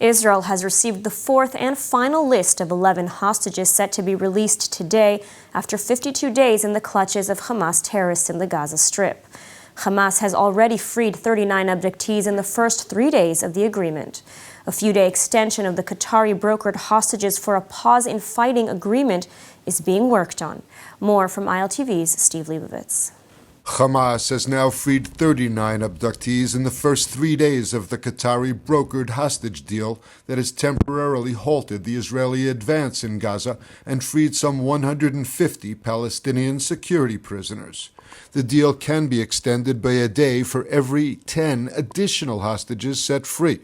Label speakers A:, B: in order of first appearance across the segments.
A: Israel has received the fourth and final list of 11 hostages set to be released today after 52 days in the clutches of Hamas terrorists in the Gaza Strip. Hamas has already freed 39 abductees in the first 3 days of the agreement. A few-day extension of the Qatari-brokered hostages for a pause in fighting agreement is being worked on. More from ILTV's Steve Leibovitz.
B: Hamas has now freed 39 abductees in the first 3 days of the Qatari-brokered hostage deal that has temporarily halted the Israeli advance in Gaza and freed some 150 Palestinian security prisoners. The deal can be extended by a day for every 10 additional hostages set free.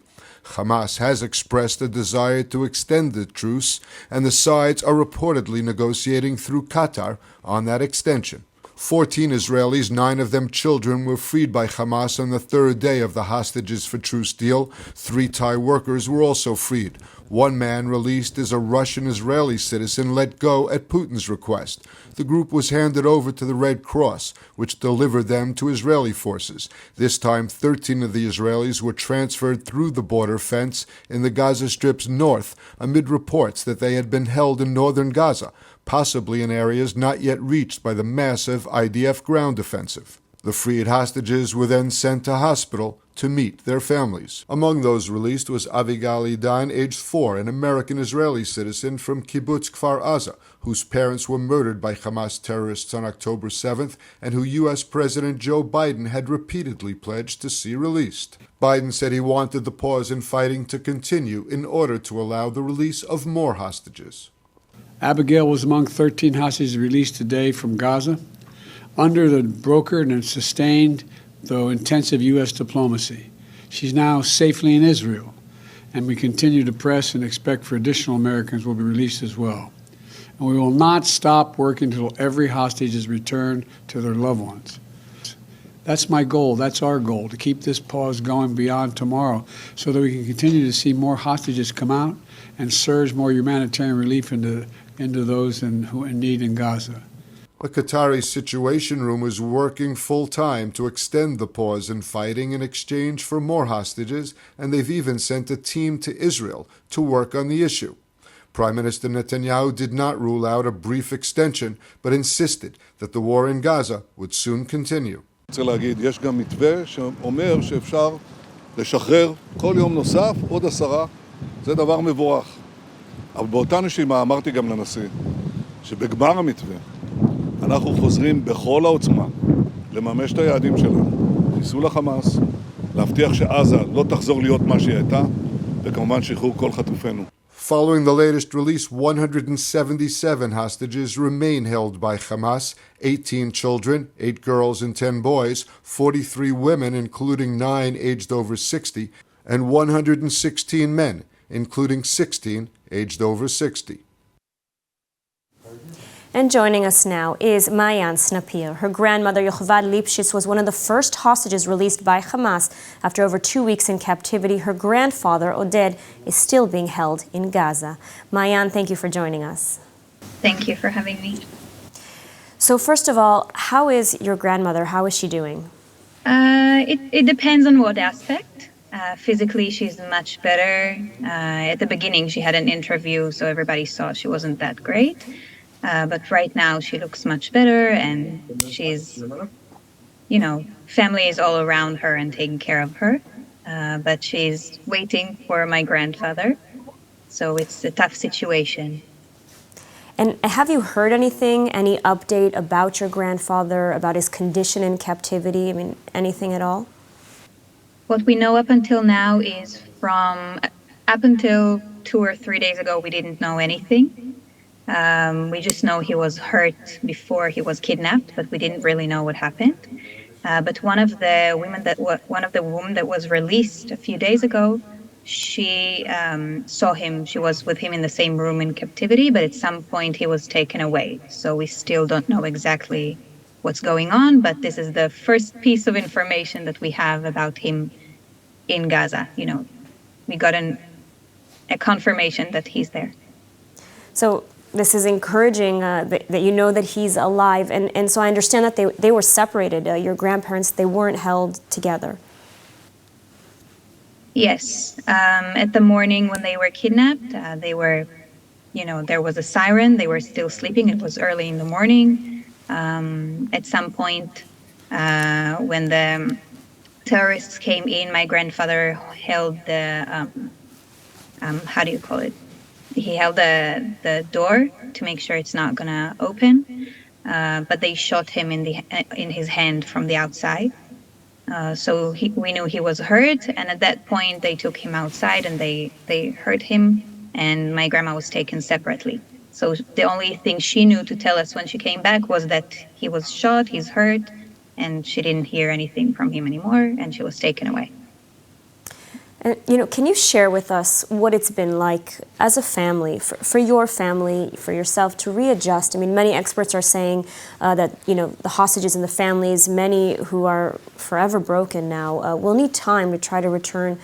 B: Hamas has expressed a desire to extend the truce, and the sides are reportedly negotiating through Qatar on that extension. 14 Israelis, 9 of them children, were freed by Hamas on the third day of the hostages for truce deal. 3 Thai workers were also freed. One man released is a Russian-Israeli citizen let go at Putin's request. The group was handed over to the Red Cross, which delivered them to Israeli forces. This time, 13 of the Israelis were transferred through the border fence in the Gaza Strip's north, amid reports that they had been held in northern Gaza, possibly in areas not yet reached by the massive IDF ground offensive. The freed hostages were then sent to hospital to meet their families. Among those released was Avigal Idan, aged 4, an American-Israeli citizen from Kibbutz Kfar Aza, whose parents were murdered by Hamas terrorists on October 7th and who U.S. President Joe Biden had repeatedly pledged to see released. Biden said he wanted the pause in fighting to continue in order to allow the release of more hostages.
C: Abigail was among 13 hostages released today from Gaza under the brokered and sustained, though intensive, U.S. diplomacy. She's now safely in Israel, and we continue to press and expect for additional Americans will be released as well. And we will not stop working until every hostage is returned to their loved ones. That's my goal. That's our goal, to keep this pause going beyond tomorrow so that we can continue to see more hostages come out and surge more humanitarian relief into those who are in need in Gaza.
B: The Qatari Situation Room is working full-time to extend the pause in fighting in exchange for more hostages, and they've even sent a team to Israel to work on the issue. Prime Minister Netanyahu did not rule out a brief extension, but insisted that the war in Gaza would soon continue.
D: אני רוצה להגיד, יש גם מתווה שאומר שאפשר לשחרר כל יום נוסף עוד 10, זה דבר מבורך. אבל באותה נשימה אמרתי גם לנשיא, שבגמר המתווה אנחנו חוזרים בכל העוצמה לממש את היעדים שלנו, חיסול החמאס, להבטיח שעזה לא תחזור להיות מה שהיא הייתה, וכמובן שחרור כל חטופינו.
B: Following the latest release, 177 hostages remain held by Hamas, 18 children, 8 girls and 10 boys, 43 women, including 9 aged over 60, and 116 men, including 16 aged over 60.
A: And joining us now is Maayan Snapir. Her grandmother, Yochvad Lipschitz, was one of the first hostages released by Hamas. After over 2 weeks in captivity, her grandfather, Oded, is still being held in Gaza. Maayan, thank you for joining us.
E: Thank you for having me.
A: So first of all, how is your grandmother? How is she doing?
E: It depends on what aspect. Physically, she's much better. At the beginning, she had an interview, so everybody saw she wasn't that great. But right now she looks much better, and she's, family is all around her and taking care of her. But she's waiting for my grandfather. So it's a tough situation.
A: And have you heard anything, any update about your grandfather, about his condition in captivity? I mean, anything at all?
E: What we know up until now is up until 2 or 3 days ago, we didn't know anything. We just know he was hurt before he was kidnapped, but we didn't really know what happened. But one of the women that was released a few days ago, she saw him. She was with him in the same room in captivity, but at some point he was taken away. So we still don't know exactly what's going on, but this is the first piece of information that we have about him in Gaza. We got a confirmation that he's there.
A: So this is encouraging that you know that he's alive. And so I understand that they were separated. Your grandparents, they weren't held together.
E: Yes. At the morning when they were kidnapped, there was a siren. They were still sleeping. It was early in the morning. At some point, when the terrorists came in, my grandfather held how do you call it? He held the door to make sure it's not gonna open. But they shot him in his hand from the outside. So we knew he was hurt, and at that point they took him outside and they hurt him, and my grandma was taken separately. So the only thing she knew to tell us when she came back was that he was shot, he's hurt, and she didn't hear anything from him anymore, and she was taken away.
A: And, can you share with us what it's been like as a family, for your family, for yourself, to readjust? I mean, many experts are saying that, the hostages and the families, many who are forever broken now, will need time to try to return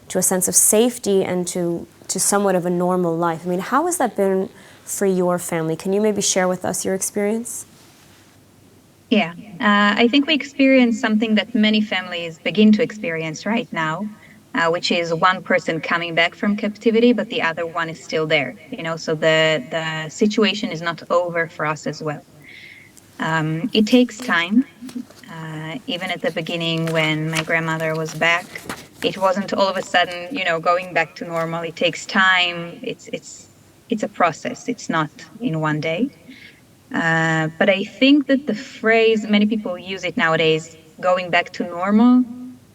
A: to a sense of safety and to somewhat of a normal life. I mean, how has that been for your family? Can you maybe share with us your experience?
E: Yeah, I think we experience something that many families begin to experience right now, which is one person coming back from captivity, but the other one is still there. So the situation is not over for us as well. It takes time. Even at the beginning, when my grandmother was back, it wasn't all of a sudden, going back to normal. It takes time. It's a process. It's not in one day. But I think that the phrase, many people use it nowadays, going back to normal,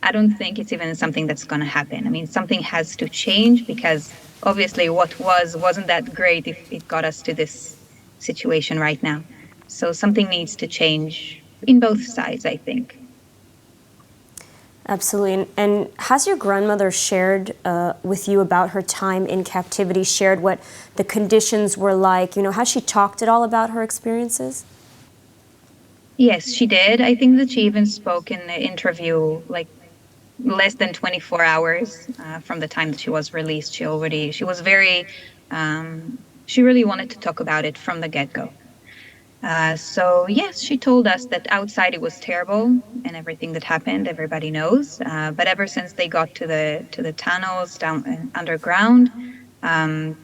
E: I don't think it's even something that's going to happen. I mean, something has to change, because obviously what wasn't that great if it got us to this situation right now. So something needs to change in both sides, I think.
A: Absolutely. And has your grandmother shared with you about her time in captivity, shared what the conditions were like? Has she talked at all about her experiences?
E: Yes, she did. I think that she even spoke in the interview, like less than 24 hours from the time that she was released. She was very, she really wanted to talk about it from the get-go. So yes, she told us that outside it was terrible and everything that happened, everybody knows. But ever since they got to the tunnels down underground, the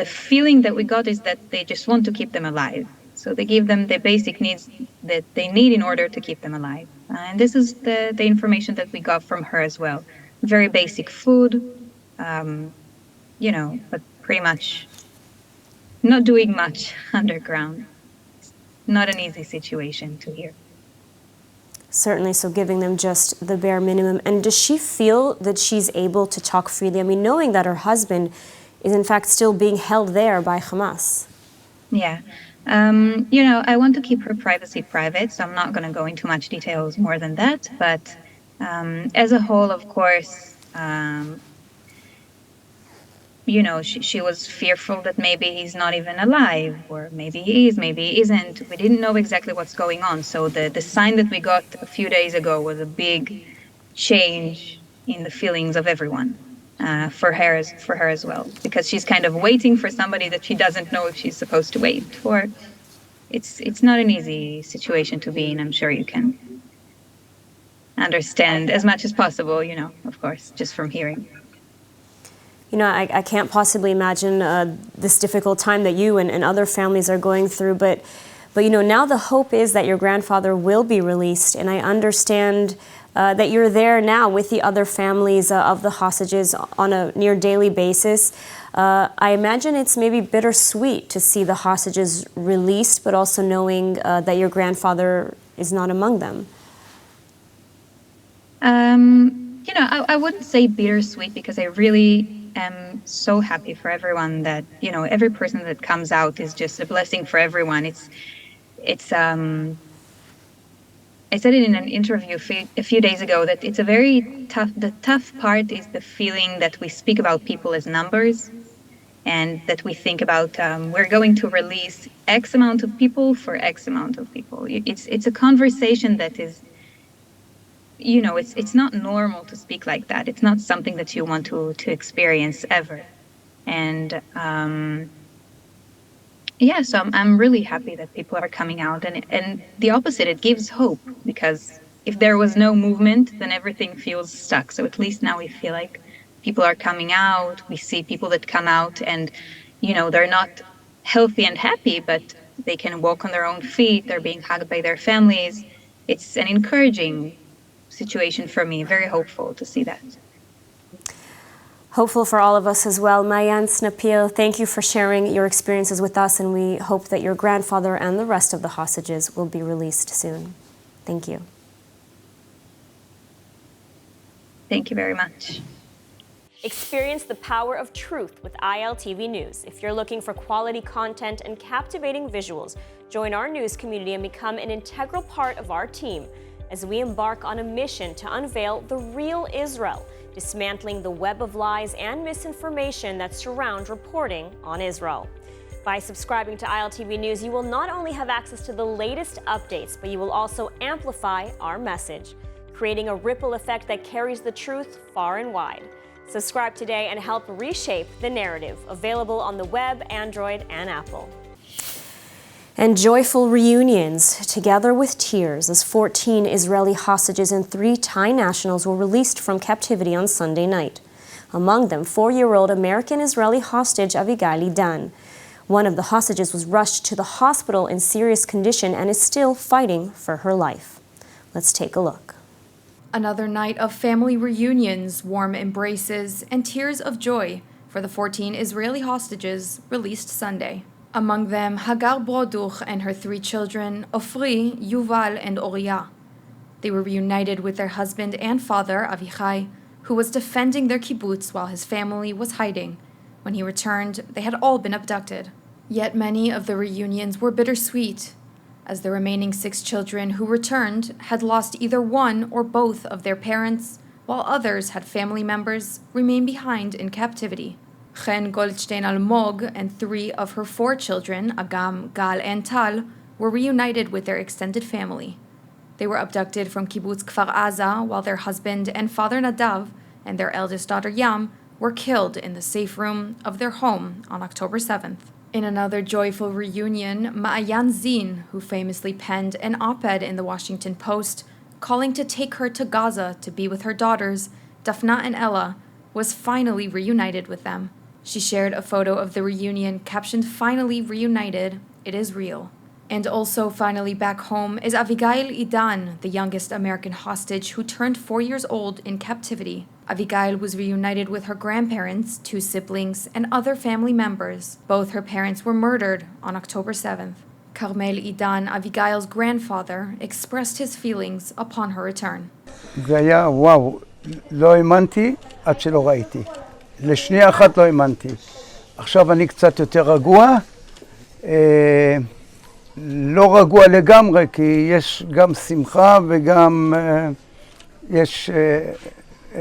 E: feeling that we got is that they just want to keep them alive. So they give them the basic needs that they need in order to keep them alive. And this is the information that we got from her as well. Very basic food, but pretty much not doing much underground. It's not an easy situation to hear.
A: Certainly, so giving them just the bare minimum. And does she feel that she's able to talk freely? I mean, knowing that her husband is in fact still being held there by Hamas.
E: Yeah. I want to keep her privacy private, so I'm not going to go into much details more than that. But as a whole, of course, she was fearful that maybe he's not even alive, or maybe he is, maybe he isn't. We didn't know exactly what's going on. So the sign that we got a few days ago was a big change in the feelings of everyone. For her as well, because she's kind of waiting for somebody that she doesn't know if she's supposed to wait for. It's not an easy situation to be in. I'm sure you can understand as much as possible, of course, just from hearing.
A: I can't possibly imagine this difficult time that you and other families are going through, but now the hope is that your grandfather will be released, and I understand that you're there now with the other families of the hostages on a near daily basis. I imagine it's maybe bittersweet to see the hostages released, but also knowing that your grandfather is not among them.
E: I wouldn't say bittersweet, because I really am so happy for everyone that, every person that comes out is just a blessing for everyone. I said it in an interview a few days ago that it's the tough part is the feeling that we speak about people as numbers, and that we think about, we're going to release X amount of people for X amount of people. It's a conversation that is, it's not normal to speak like that. It's not something that you want to experience ever. And so I'm really happy that people are coming out, and the opposite, it gives hope, because if there was no movement, then everything feels stuck. So at least now we feel like people are coming out. We see people that come out and, they're not healthy and happy, but they can walk on their own feet. They're being hugged by their families. It's an encouraging situation for me, very hopeful to see that.
A: Hopeful for all of us as well. Mayan Snapil, thank you for sharing your experiences with us, and we hope that your grandfather and the rest of the hostages will be released soon. Thank you.
E: Thank you very much.
A: Experience the power of truth with ILTV News. If you're looking for quality content and captivating visuals, join our news community and become an integral part of our team as we embark on a mission to unveil the real Israel, dismantling the web of lies and misinformation that surround reporting on Israel. By subscribing to ILTV News, you will not only have access to the latest updates, but you will also amplify our message, creating a ripple effect that carries the truth far and wide. Subscribe today and help reshape the narrative. Available on the web, Android, and Apple. And joyful reunions, together with tears, as 14 Israeli hostages and 3 Thai nationals were released from captivity on Sunday night. Among them, 4-year-old American-Israeli hostage Avigail Idan. One of the hostages was rushed to the hospital in serious condition and is still fighting for her life. Let's take a look.
F: Another night of family reunions, warm embraces, and tears of joy for the 14 Israeli hostages released Sunday. Among them, Hagar Broduch and her 3 children, Ofri, Yuval, and Oriya. They were reunited with their husband and father, Avichai, who was defending their kibbutz while his family was hiding. When he returned, they had all been abducted. Yet many of the reunions were bittersweet, as the remaining 6 children who returned had lost either one or both of their parents, while others had family members remain behind in captivity. Chen Goldstein Almog and 3 of her 4 children, Agam, Gal, and Tal, were reunited with their extended family. They were abducted from kibbutz Kfar Aza, while their husband and father Nadav and their eldest daughter Yam were killed in the safe room of their home on October 7th. In another joyful reunion, Ma'ayan Zin, who famously penned an op-ed in the Washington Post calling to take her to Gaza to be with her daughters, Dafna and Ella, was finally reunited with them. She shared a photo of the reunion captioned, "Finally reunited, it is real." And also finally back home is Avigail Idan, the youngest American hostage who turned 4 years old in captivity. Avigail was reunited with her grandparents, 2 siblings, and other family members. Both her parents were murdered on October 7th. Carmel Idan, Avigail's grandfather, expressed his feelings upon her return.
G: זה היה וואו, לא האמנתי עד שלא ראיתי. לשנייה אחת לא האמנתי. עכשיו אני קצת יותר רגוע. לא רגוע לגמרי, כי יש גם שמחה וגם יש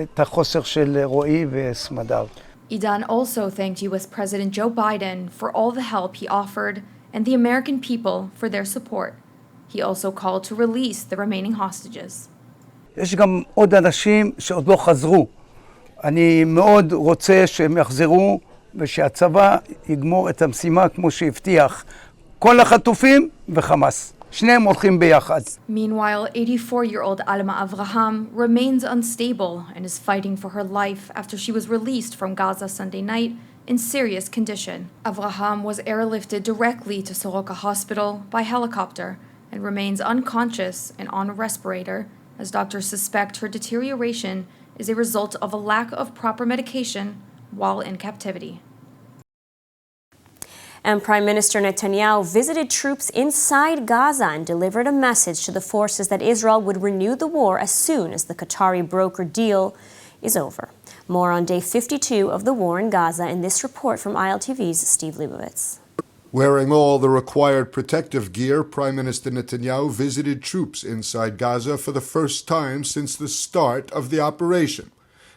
G: את החוסר של רועי וסמדר.
F: Idan also thanked U.S. President Joe Biden for all the help he offered and the American people for their support. He also called to release the remaining hostages.
G: יש גם עוד אנשים שעוד לא חזרו. אני מאוד רוצה שהם יחזרו ושהצבא יגמור את המשימה כמו שהבטיח. כל החטופים וחמאס. שניהם הולכים ביחד.
F: Meanwhile, 84-year-old Alma Avraham remains unstable and is fighting for her life after she was released from Gaza Sunday night in serious condition. Avraham was airlifted directly to Soroka Hospital by helicopter and remains unconscious and on a respirator, as doctors suspect her deterioration is a result of a lack of proper medication while in captivity.
A: And Prime Minister Netanyahu visited troops inside Gaza and delivered a message to the forces that Israel would renew the war as soon as the Qatari broker deal is over. More on day 52 of the war in Gaza in this report from ILTV's Steve Leibovitz.
B: Wearing all the required protective gear, Prime Minister Netanyahu visited troops inside Gaza for the first time since the start of the operation.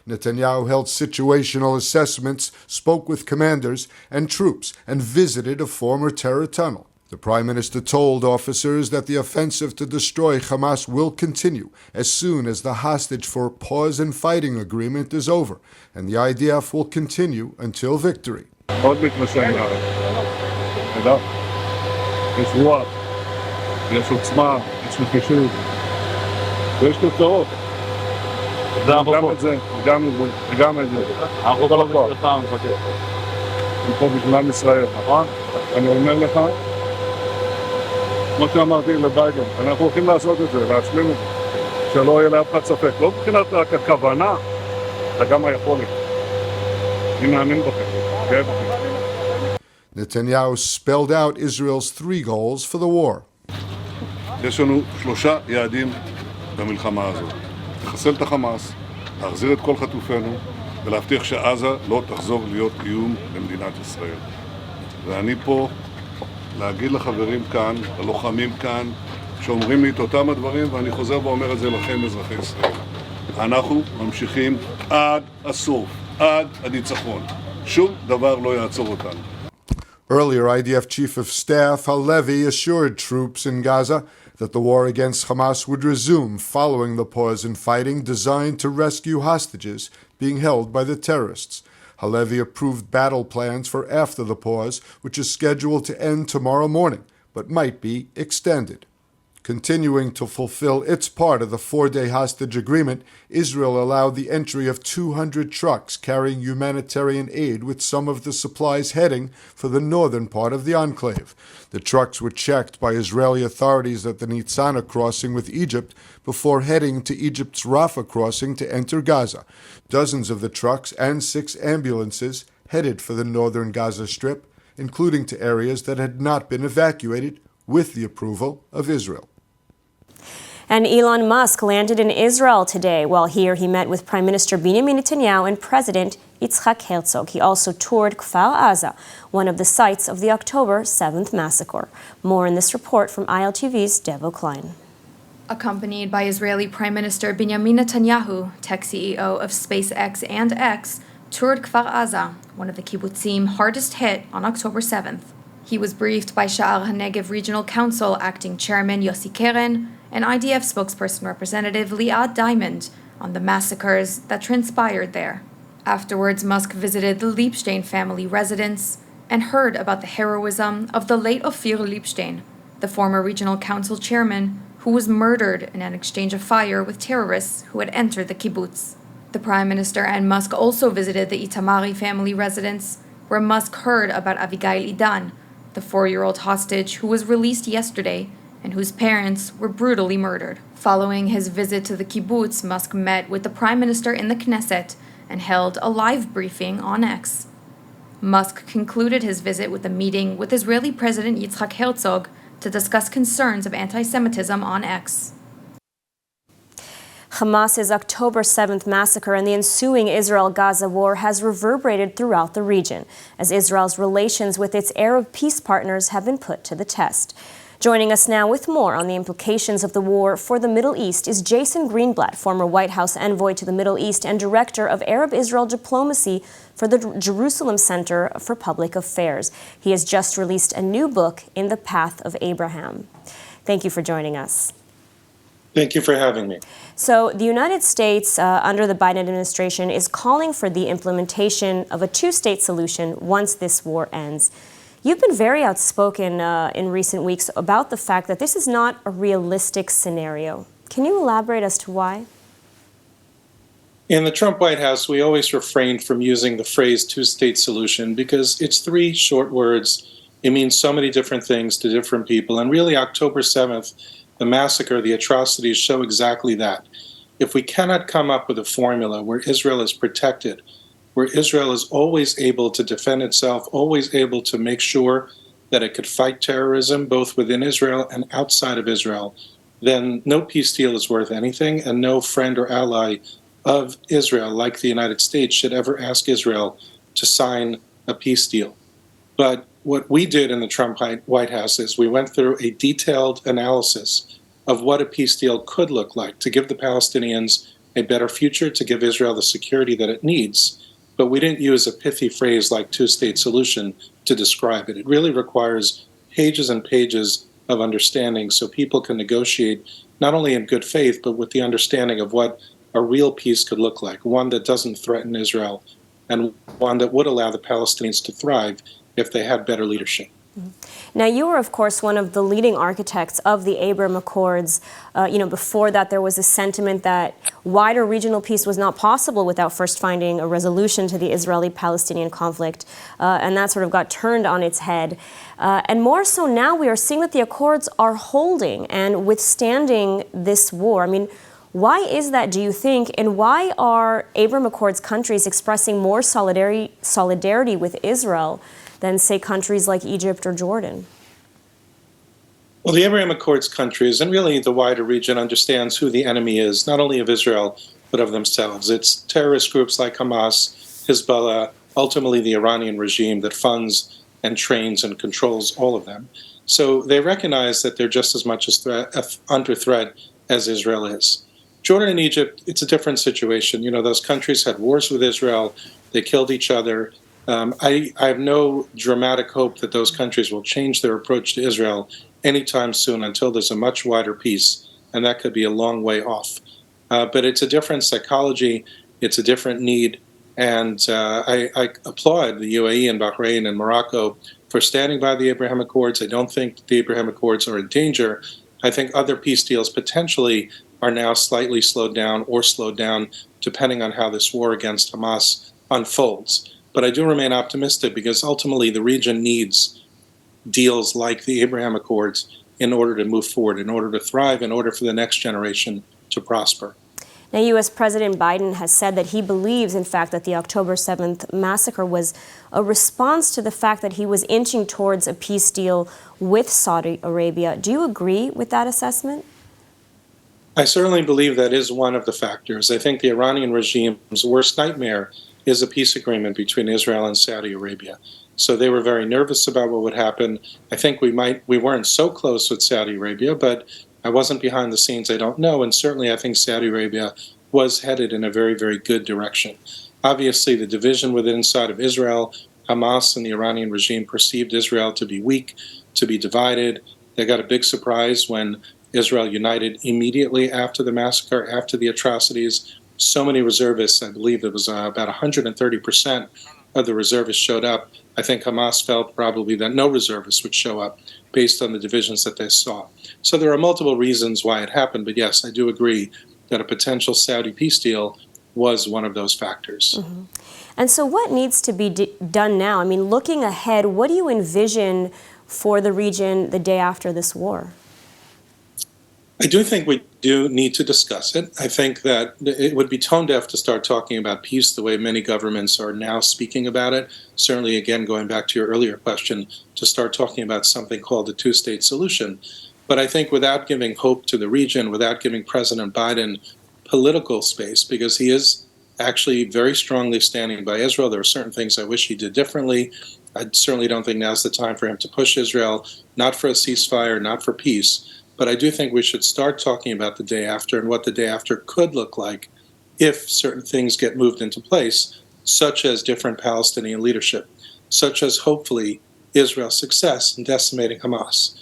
B: Netanyahu held situational assessments, spoke with commanders and troops, and visited a former terror tunnel. The Prime Minister told officers that the offensive to destroy Hamas will continue as soon as the hostage for pause and fighting agreement is over, and the IDF will continue until victory.
D: מאוד מתרשם מהארץ. תדע, יש רוח, יש עוצמה, יש נחישות. ויש תוצאות. גם את זה, גם את זה.
H: אנחנו כל הזמן אותם, מפקד.
D: אני פה בשביל עם ישראל, נכון? אני אומר לך, כמו שאמרתי לביידן, אנחנו הולכים לעשות את זה, להשלים את זה. שלא יהיה לאף אחד ספק. לא מבחינת רק הכוונה, אלא גם היכולת. אני מאמין בכם, גאה בכם.
B: Netanyahu spelled out Israel's 3 goals for the war.
D: יש לנו 3 יעדים במלחמה הזאת. לחסל את החמאס, להחזיר את כל חטופינו, ולהבטיח שעזה לא תחזור להיות איום למדינת ישראל. ואני פה להגיד לחברים כאן, ללוחמים כאן, שאומרים לי את אותם הדברים, ואני חוזר ואומר את זה לכם, אזרחי ישראל. אנחנו ממשיכים עד הסוף, עד הניצחון. שום דבר לא יעצור אותנו.
B: Earlier, IDF Chief of Staff Halevi assured troops in Gaza that the war against Hamas would resume following the pause in fighting designed to rescue hostages being held by the terrorists. Halevi approved battle plans for after the pause, which is scheduled to end tomorrow morning, but might be extended. Continuing to fulfill its part of the 4-day hostage agreement, Israel allowed the entry of 200 trucks carrying humanitarian aid with some of the supplies heading for the northern part of the enclave. The trucks were checked by Israeli authorities at the Nitzana crossing with Egypt before heading to Egypt's Rafah crossing to enter Gaza. Dozens of the trucks and 6 ambulances headed for the northern Gaza Strip, including to areas that had not been evacuated with the approval of Israel.
A: And Elon Musk landed in Israel today. While here, he met with Prime Minister Benjamin Netanyahu and President Yitzhak Herzog. He also toured Kfar Aza, one of the sites of the October 7th massacre. More in this report from ILTV's Devo Klein.
F: Accompanied by Israeli Prime Minister Benjamin Netanyahu, tech CEO of SpaceX and X, toured Kfar Aza, one of the kibbutzim hardest hit on October 7th. He was briefed by Sha'ar HaNegev Regional Council Acting Chairman Yossi Keren and IDF spokesperson Representative Liad Diamond on the massacres that transpired there. Afterwards, Musk visited the Liebstein family residence and heard about the heroism of the late Ophir Liebstein, the former regional council chairman who was murdered in an exchange of fire with terrorists who had entered the kibbutz. The Prime Minister and Musk also visited the Itamari family residence, where Musk heard about Avigail Idan, the 4-year-old hostage who was released yesterday and whose parents were brutally murdered. Following his visit to the kibbutz, Musk met with the Prime Minister in the Knesset and held a live briefing on X. Musk concluded his visit with a meeting with Israeli President Yitzhak Herzog to discuss concerns of anti-Semitism on X.
A: Hamas's October 7th massacre and the ensuing Israel-Gaza war has reverberated throughout the region, as Israel's relations with its Arab peace partners have been put to the test. Joining us now with more on the implications of the war for the Middle East is Jason Greenblatt, former White House envoy to the Middle East and director of Arab-Israel diplomacy for the Jerusalem Center for Public Affairs. He has just released a new book, In the Path of Abraham. Thank you for joining us.
I: Thank you for having me.
A: So the United States, under the Biden administration, is calling for the implementation of a 2-state solution once this war ends. You've been very outspoken in recent weeks about the fact that this is not a realistic scenario. Can you elaborate as to why?
I: In the Trump White House, we always refrained from using the phrase 2-state solution because it's 3 short words. It means so many different things to different people. And really, October 7th, the massacre, the atrocities show exactly that. If we cannot come up with a formula where Israel is protected, where Israel is always able to defend itself, always able to make sure that it could fight terrorism both within Israel and outside of Israel, then no peace deal is worth anything, and no friend or ally of Israel, like the United States, should ever ask Israel to sign a peace deal. But what we did in the Trump White House is we went through a detailed analysis of what a peace deal could look like to give the Palestinians a better future, to give Israel the security that it needs. But we didn't use a pithy phrase like 2-state solution to describe it. It really requires pages and pages of understanding so people can negotiate not only in good faith, but with the understanding of what a real peace could look like, one that doesn't threaten Israel and one that would allow the Palestinians to thrive if they had better leadership.
A: Now, you were, of course, one of the leading architects of the Abraham Accords. Before that, there was a sentiment that wider regional peace was not possible without first finding a resolution to the Israeli-Palestinian conflict, and that sort of got turned on its head. And more so now, we are seeing that the Accords are holding and withstanding this war. I mean, why is that, do you think, and why are Abraham Accords countries expressing more solidarity with Israel than, say, countries like Egypt or Jordan?
I: Well, the Abraham Accords countries, and really the wider region, understands who the enemy is, not only of Israel, but of themselves. It's terrorist groups like Hamas, Hezbollah, ultimately the Iranian regime that funds and trains and controls all of them. So they recognize that they're just as much under threat as Israel is. Jordan and Egypt, it's a different situation. Those countries had wars with Israel. They killed each other. I have no dramatic hope that those countries will change their approach to Israel anytime soon until there's a much wider peace, and that could be a long way off. But it's a different psychology. It's a different need. And I applaud the UAE and Bahrain and Morocco for standing by the Abraham Accords. I don't think the Abraham Accords are in danger. I think other peace deals potentially are now slightly slowed down, depending on how this war against Hamas unfolds. But I do remain optimistic because ultimately the region needs deals like the Abraham Accords in order to move forward, in order to thrive, in order for the next generation to prosper.
A: Now, U.S. President Biden has said that he believes, in fact, that the October 7th massacre was a response to the fact that he was inching towards a peace deal with Saudi Arabia. Do you agree with that assessment?
I: I certainly believe that is one of the factors. I think the Iranian regime's worst nightmare is a peace agreement between Israel and Saudi Arabia. So they were very nervous about what would happen. I think we weren't so close with Saudi Arabia, but I wasn't behind the scenes, I don't know. And certainly I think Saudi Arabia was headed in a very, very good direction. Obviously, the division inside of Israel, Hamas and the Iranian regime perceived Israel to be weak, to be divided. They got a big surprise when Israel united immediately after the massacre, after the atrocities. So many reservists, I believe it was about 130% of the reservists showed up. I think Hamas felt probably that no reservists would show up based on the divisions that they saw. So there are multiple reasons why it happened, but yes, I do agree that a potential Saudi peace deal was one of those factors.
A: Mm-hmm. And so what needs to be done now? I mean, looking ahead, what do you envision for the region the day after this war?
I: I do think we do need to discuss it. I think that it would be tone deaf to start talking about peace the way many governments are now speaking about it. Certainly, again, going back to your earlier question, to start talking about something called the two-state solution. But I think without giving hope to the region, without giving President Biden political space, because he is actually very strongly standing by Israel, there are certain things I wish he did differently. I certainly don't think now's the time for him to push Israel, not for a ceasefire, not for peace. But I do think we should start talking about the day after and what the day after could look like if certain things get moved into place, such as different Palestinian leadership, such as hopefully Israel's success in decimating Hamas.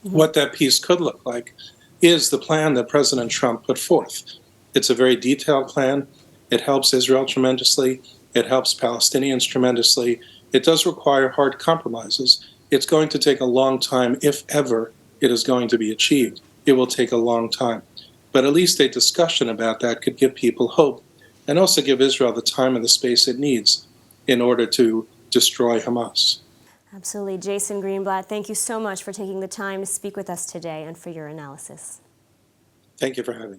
I: What that peace could look like is the plan that President Trump put forth. It's a very detailed plan. It helps Israel tremendously. It helps Palestinians tremendously. It does require hard compromises. It's going to take a long time, if ever it is going to be achieved. It will take a long time. But at least a discussion about that could give people hope and also give Israel the time and the space it needs in order to destroy Hamas.
A: Absolutely. Jason Greenblatt, thank you so much for taking the time to speak with us today and for your analysis.
I: Thank you for having me.